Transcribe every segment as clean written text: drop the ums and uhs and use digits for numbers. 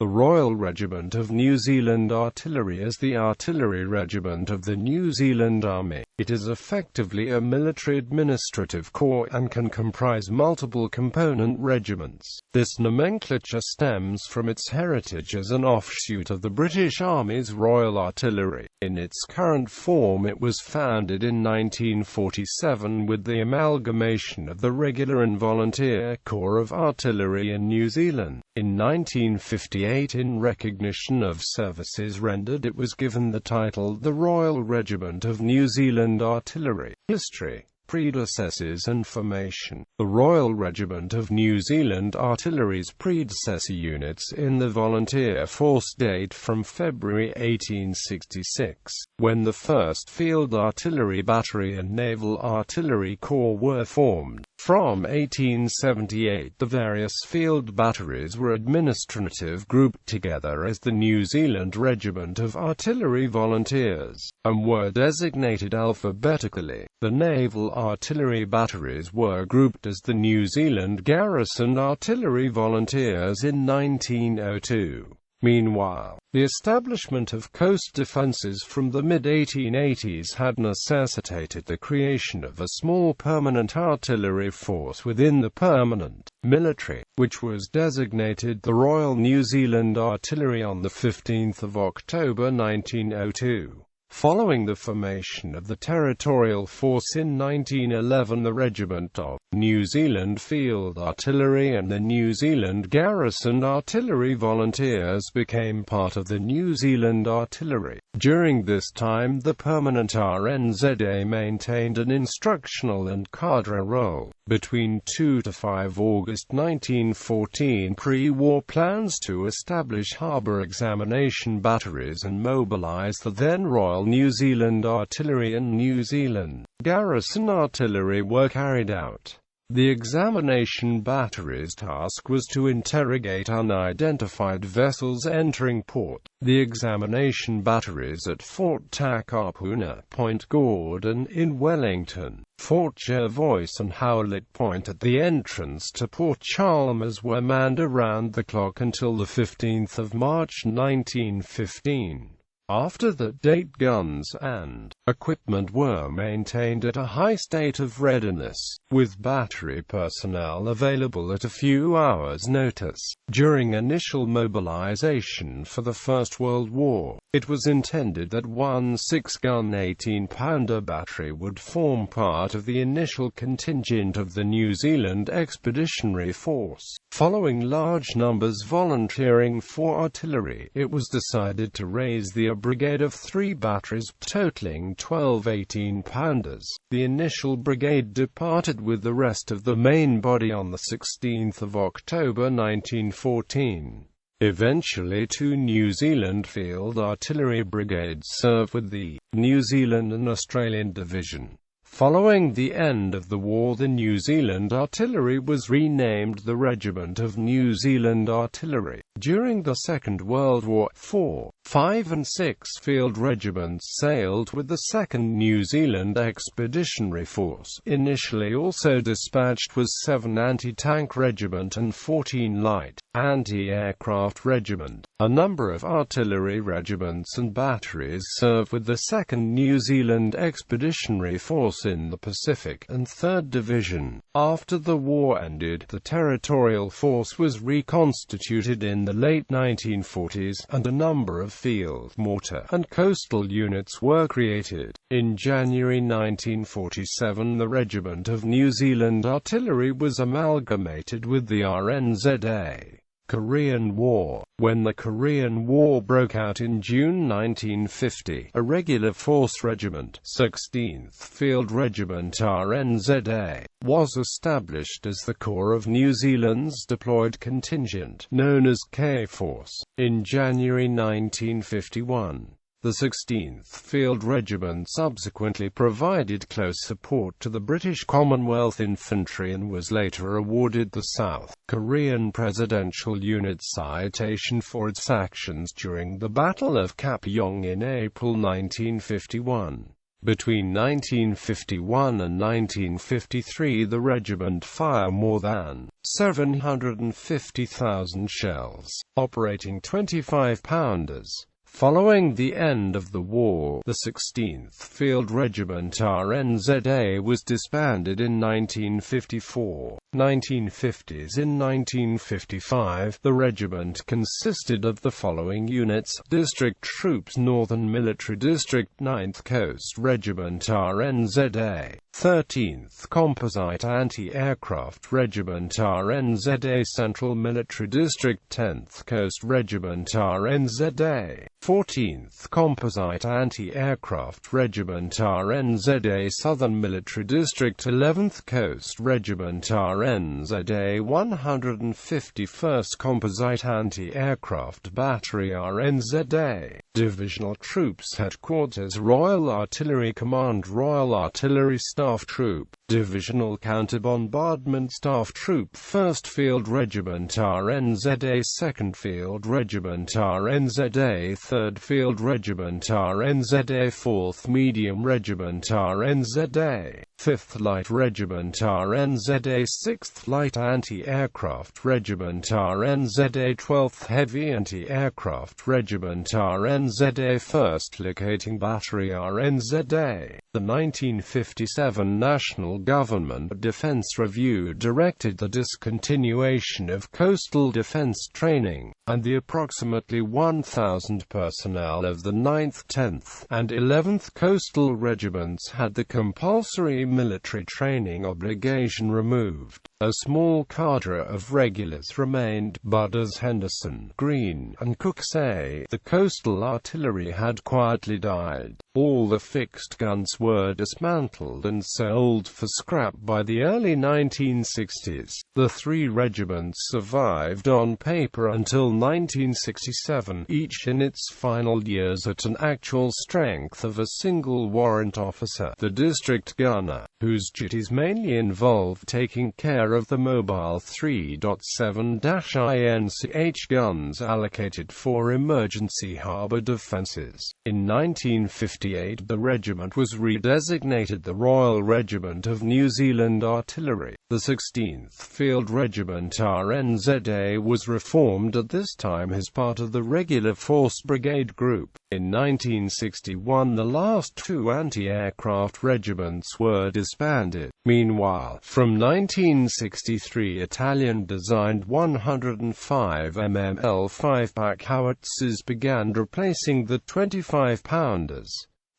The Royal Regiment of New Zealand Artillery is the artillery regiment of the New Zealand Army. It is effectively a military administrative corps and can comprise multiple component regiments. This nomenclature stems from its heritage as an offshoot of the British Army's Royal Artillery. In its current form, it was founded in 1947 with the amalgamation of the Regular and Volunteer Corps of Artillery in New Zealand. In 1958, in recognition of services rendered, it was given the title the Royal Regiment of New Zealand Artillery. History, predecessors and formation. The Royal Regiment of New Zealand Artillery's predecessor units in the volunteer force date from February 1866, when the 1st Field Artillery Battery and Naval Artillery Corps were formed. From 1878, the various field batteries were administratively grouped together as the New Zealand Regiment of Artillery Volunteers, and were designated alphabetically. The naval artillery batteries were grouped as the New Zealand Garrison Artillery Volunteers in 1902. Meanwhile, the establishment of coast defences from the mid-1880s had necessitated the creation of a small permanent artillery force within the permanent military, which was designated the Royal New Zealand Artillery on 15 October 1902. Following the formation of the Territorial Force in 1911, the Regiment of New Zealand Field Artillery and the New Zealand Garrison Artillery Volunteers became part of the New Zealand Artillery. During this time, the permanent RNZA maintained an instructional and cadre role. Between 2 to 5 August 1914, pre-war plans to establish harbour examination batteries and mobilise the then Royal New Zealand Artillery and New Zealand Garrison Artillery were carried out. The examination battery's task was to interrogate unidentified vessels entering port. The examination batteries at Fort Takapuna, Point Gordon in Wellington, Fort Jervois and Howlett Point at the entrance to Port Chalmers were manned around the clock until 15 March 1915. After that date, guns and equipment were maintained at a high state of readiness, with battery personnel available at a few hours' notice. During initial mobilization for the First World War, it was intended that one 6-gun 18-pounder battery would form part of the initial contingent of the New Zealand Expeditionary Force. Following large numbers volunteering for artillery, it was decided to raise the brigade of 3 batteries, totaling 12 18-pounders. The initial brigade departed with the rest of the main body on 16 October 1914. Eventually 2 New Zealand Field Artillery Brigades served with the New Zealand and Australian Division. Following the end of the war, the New Zealand Artillery was renamed the Regiment of New Zealand Artillery. During the Second World War, 4, 5 and 6 field regiments sailed with the 2nd New Zealand Expeditionary Force. Initially also dispatched was 7 Anti-Tank Regiment and 14 Light Anti-Aircraft Regiment. A number of artillery regiments and batteries served with the 2nd New Zealand Expeditionary Force in the Pacific, and 3rd Division. After the war ended, the Territorial Force was reconstituted in the late 1940s, and a number of field, mortar, and coastal units were created. In January 1947, the Regiment of New Zealand Artillery was amalgamated with the RNZA. Korean War. When the Korean War broke out in June 1950, a regular force regiment, 16th Field Regiment RNZA, was established as the core of New Zealand's deployed contingent, known as K-Force, in January 1951. The 16th Field Regiment subsequently provided close support to the British Commonwealth Infantry and was later awarded the South Korean Presidential Unit Citation for its actions during the Battle of Kapyong in April 1951. Between 1951 and 1953 the regiment fired more than 750,000 shells, operating 25-pounders. Following the end of the war, the 16th Field Regiment RNZA was disbanded in 1954. 1950s. In 1955, the regiment consisted of the following units: District Troops, Northern Military District, 9th Coast Regiment RNZA, 13th Composite Anti-Aircraft Regiment RNZA, Central Military District, 10th Coast Regiment RNZA, 14th Composite Anti-Aircraft Regiment RNZA, Southern Military District, 11th Coast Regiment RNZA, 151st Composite Anti-Aircraft Battery RNZA. Divisional Troops Headquarters, Royal Artillery Command, Royal Artillery Staff Troop, Divisional Counter-Bombardment Staff Troop, 1st Field Regiment RNZA, 2nd Field Regiment RNZA, 3rd Field Regiment RNZA, 4th Medium Regiment RNZA, 5th Light Regiment RNZA, 6th Light Anti-Aircraft Regiment RNZA, 12th Heavy Anti-Aircraft Regiment RNZA, 1st Locating Battery RNZA. The 1957 National Government Defense Review directed the discontinuation of coastal defense training, and the approximately 1,000 personnel of the 9th, 10th, and 11th Coastal Regiments had the compulsory military training obligation removed. A small cadre of regulars remained, but as Henderson, Green, and Cook say, the coastal artillery had quietly died. All the fixed guns were dismantled and sold for scrap by the early 1960s. The three regiments survived on paper until 1967, each in its final years at an actual strength of a single warrant officer, the district gunner, whose duties mainly involved taking care of the mobile 3.7-INCH guns allocated for emergency harbor defenses. In 1958 the regiment was redesignated the Royal Regiment of New Zealand Artillery. The 16th Field Regiment RNZA was reformed at this time as part of the Regular Force Brigade Group. In 1961 the last two anti-aircraft regiments were disbanded. Meanwhile, from 1963 Italian-designed 105 mm L5-pack howitzers began replacing the 25-pounders.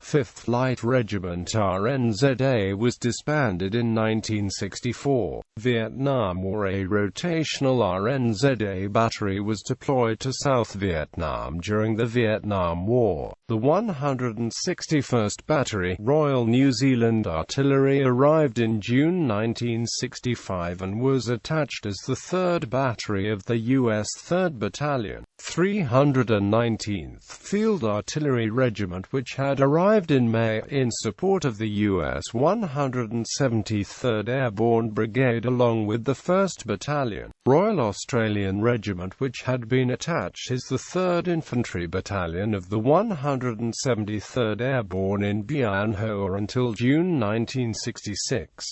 5th Light Regiment RNZA was disbanded in 1964. Vietnam War. A rotational RNZA battery was deployed to South Vietnam during the Vietnam War. The 161st Battery, Royal New Zealand Artillery, arrived in June 1965 and was attached as the 3rd Battery of the U.S. 3rd Battalion. 319th Field Artillery Regiment, which had arrived in May in support of the U.S. 173rd Airborne Brigade along with the 1st Battalion. Royal Australian Regiment, which had been attached, is the 3rd Infantry Battalion of the 173rd Airborne in Bien Hoa until June 1966.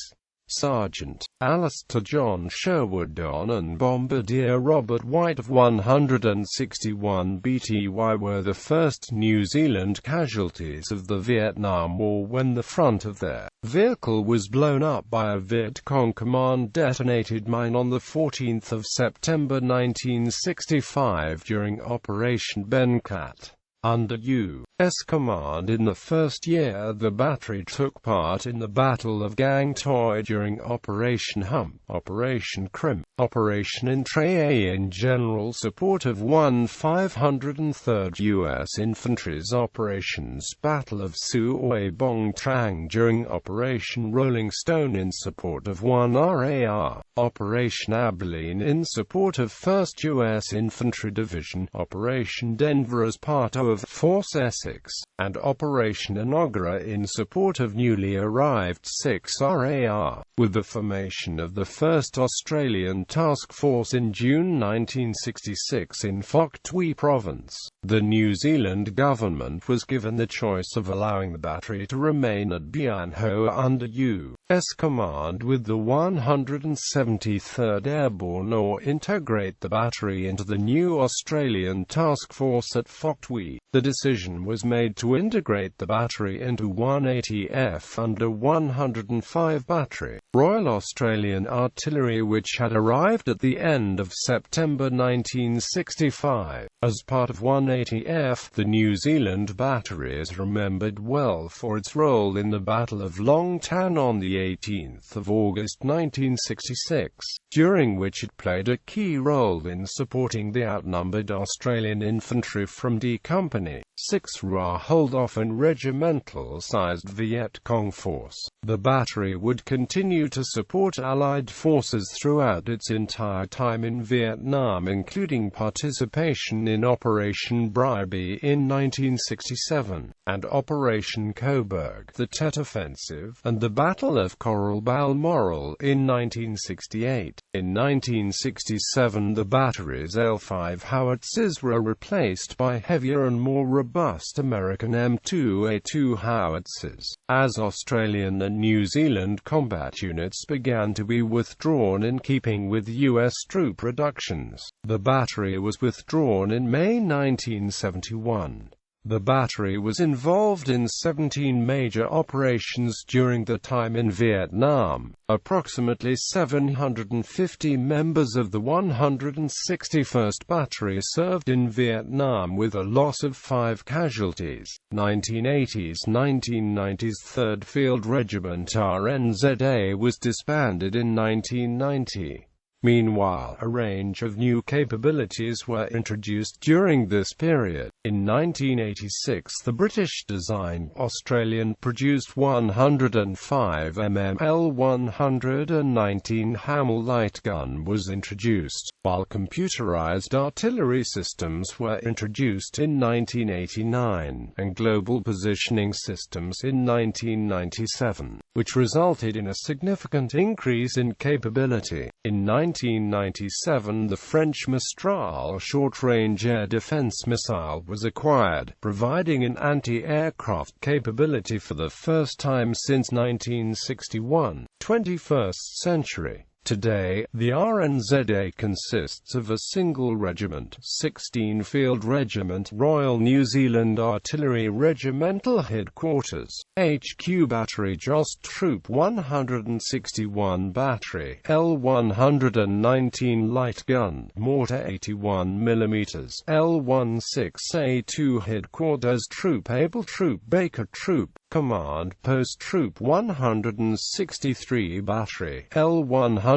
Sergeant Alistair John Sherwood Don and Bombardier Robert White of 161 BTY were the first New Zealand casualties of the Vietnam War when the front of their vehicle was blown up by a Viet Cong command detonated mine on 14 September 1965 during Operation Bencat. Under U.S. command in the first year, the battery took part in the Battle of Gang Toi during Operation Hump, Operation Crimp, Operation Intrae in general support of 1/503rd U.S. Infantry's operations, Battle of Suoi Bong Trang during Operation Rolling Stone in support of 1 RAR, Operation Abilene in support of 1st U.S. Infantry Division, Operation Denver as part of Force 6, and Operation Inaugura in support of newly arrived 6 RAR, with the formation of the 1st Australian Task Force in June 1966 in Phuoc Tuy Province. The New Zealand government was given the choice of allowing the battery to remain at Bien Hoa under U.S. command with the 173rd Airborne, or integrate the battery into the new Australian Task Force at Phuoc Tuy. The decision was made to integrate the battery into 180F under 105 Battery, Royal Australian Artillery, which had arrived at the end of September 1965. As part of 180F, the New Zealand battery is remembered well for its role in the Battle of Long Tan on the 18th of August 1966, during which it played a key role in supporting the outnumbered Australian infantry from D Company, 6 RA hold-off and regimental-sized Viet Cong force. The battery would continue to support Allied forces throughout its entire time in Vietnam, including participation in Operation Bribee in 1967, and Operation Coburg, the Tet Offensive, and the Battle of Coral Balmoral in 1968. In 1967, the battery's L5 howitzers were replaced by heavier and more robust American M2A2 howitzers, as Australian and New Zealand combat units began to be withdrawn in keeping with U.S. troop reductions. The battery was withdrawn in May 1971. The battery was involved in 17 major operations during the time in Vietnam. Approximately 750 members of the 161st Battery served in Vietnam with a loss of 5 casualties. 1980s–1990s 3rd Field Regiment RNZA was disbanded in 1990. Meanwhile, a range of new capabilities were introduced during this period. In 1986, the British-designed, Australian-produced 105 mm L119 Hamel light gun was introduced, while computerized artillery systems were introduced in 1989, and global positioning systems in 1997, which resulted in a significant increase in capability. In 1997, the French Mistral short-range air defense missile was acquired, providing an anti-aircraft capability for the first time since 1961. 21st century. Today, the RNZA consists of a single regiment, 16 Field Regiment, Royal New Zealand Artillery Regimental Headquarters, HQ Battery Jost Troop 161 Battery, L119 Light Gun, Mortar 81 mm, L16A2 Headquarters Troop Able Troop Baker Troop, Command Post Troop 163 Battery, L119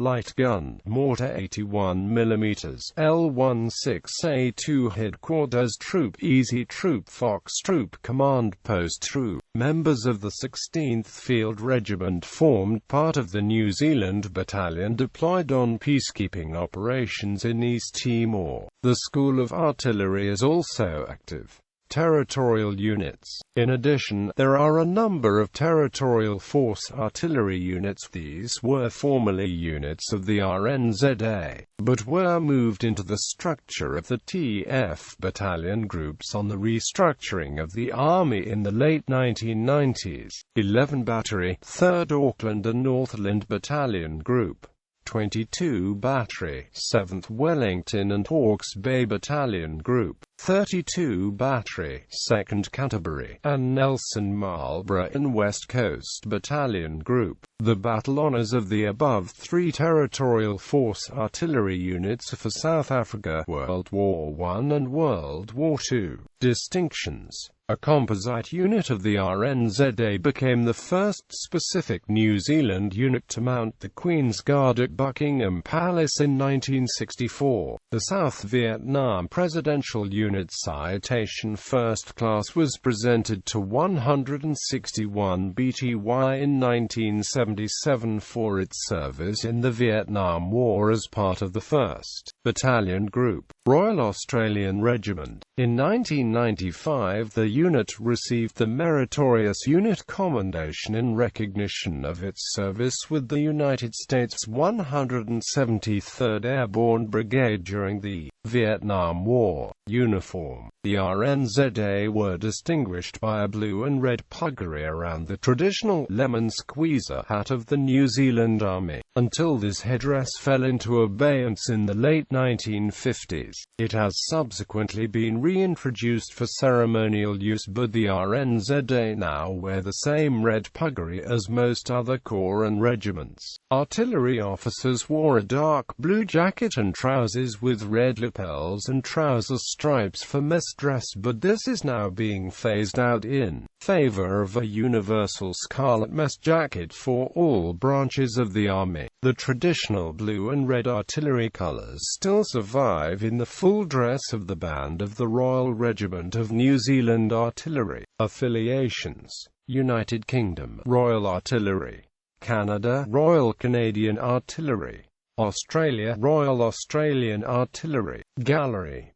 Light Gun, Mortar 81 mm, L16A2 Headquarters Troop Easy Troop Fox Troop Command Post Troop. Members of the 16th Field Regiment formed part of the New Zealand Battalion deployed on peacekeeping operations in East Timor. The School of Artillery is also active. Territorial units. In addition, there are a number of Territorial Force artillery units. These were formerly units of the RNZA, but were moved into the structure of the TF battalion groups on the restructuring of the Army in the late 1990s. 11 Battery, 3rd Auckland and Northland Battalion Group. 22 Battery, 7th Wellington and Hawke's Bay Battalion Group, 32 Battery, 2nd Canterbury, and Nelson Marlborough and West Coast Battalion Group. The battle honours of the above 3 Territorial Force artillery units for South Africa, World War I and World War II. Distinctions. A composite unit of the RNZA became the first specific New Zealand unit to mount the Queen's Guard at Buckingham Palace in 1964. The South Vietnam Presidential Unit Citation First Class was presented to 161 BTY in 1977 for its service in the Vietnam War as part of the 1st Battalion Group, Royal Australian Regiment. In 1995, the unit received the Meritorious Unit Commendation in recognition of its service with the United States 173rd Airborne Brigade during the Vietnam War. Uniform. The RNZA were distinguished by a blue and red puggaree around the traditional lemon squeezer hat of the New Zealand Army. Until this headdress fell into abeyance in the late 1950s, it has subsequently been reintroduced for ceremonial use, but the RNZA now wear the same red puggaree as most other corps and regiments. Artillery officers wore a dark blue jacket and trousers with red lapels and trouser stripes for mess dress, but this is now being phased out in favor of a universal scarlet mess jacket for all branches of the Army. The traditional blue and red artillery colors still survive in the full dress of the band of the Royal Regiment of New Zealand Artillery. Affiliations: United Kingdom, Royal Artillery; Canada, Royal Canadian Artillery; Australia, Royal Australian Artillery. Gallery.